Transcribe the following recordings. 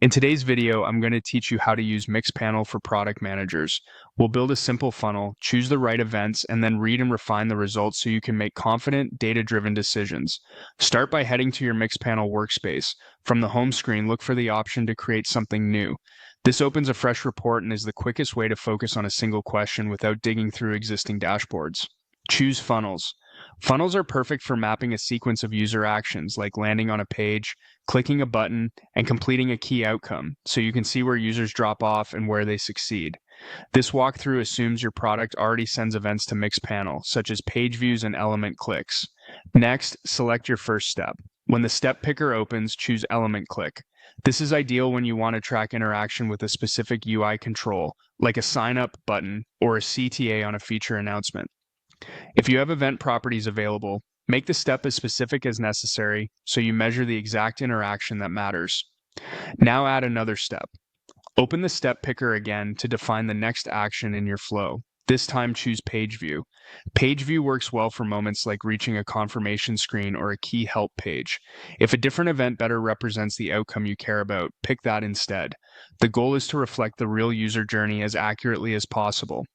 In today's video, I'm going to teach you how to use Mixpanel for product managers. We'll build a simple funnel, choose the right events, and then read and refine the results so you can make confident, data-driven decisions. Start by heading to your Mixpanel workspace. From the home screen, look for the option to create something new. This opens a fresh report and is the quickest way to focus on a single question without digging through existing dashboards. Choose funnels. Funnels are perfect for mapping a sequence of user actions like landing on a page, clicking a button, and completing a key outcome, so you can see where users drop off and where they succeed. This walkthrough assumes your product already sends events to Mixpanel, such as page views and element clicks. Next, select your first step. When the step picker opens, choose Element Click. This is ideal when you want to track interaction with a specific UI control, like a sign up button or a CTA on a feature announcement. If you have event properties available, make the step as specific as necessary so you measure the exact interaction that matters. Now add another step. Open the step picker again to define the next action in your flow. This time choose Page View. Page View works well for moments like reaching a confirmation screen or a key help page. If a different event better represents the outcome you care about, pick that instead. The goal is to reflect the real user journey as accurately as possible.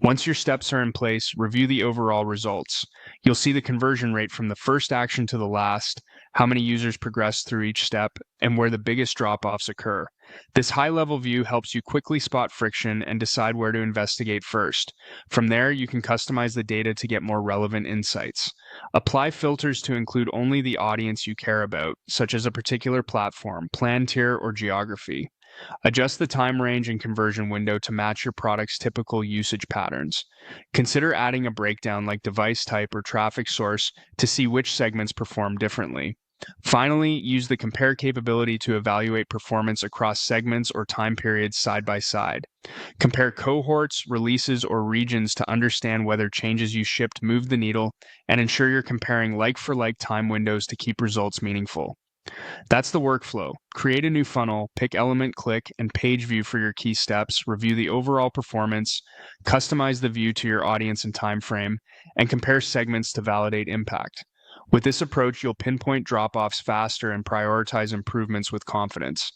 Once your steps are in place, review the overall results. You'll see the conversion rate from the first action to the last, how many users progress through each step, and where the biggest drop-offs occur. This high-level view helps you quickly spot friction and decide where to investigate first. From there, you can customize the data to get more relevant insights. Apply filters to include only the audience you care about, such as a particular platform, plan tier, or geography. Adjust the time range and conversion window to match your product's typical usage patterns. Consider adding a breakdown like device type or traffic source to see which segments perform differently. Finally, use the compare capability to evaluate performance across segments or time periods side by side. Compare cohorts, releases, or regions to understand whether changes you shipped moved the needle, and ensure you're comparing like-for-like time windows to keep results meaningful. That's the workflow. Create a new funnel, pick element click and page view for your key steps, review the overall performance, customize the view to your audience and time frame, and compare segments to validate impact. With this approach, you'll pinpoint drop-offs faster and prioritize improvements with confidence.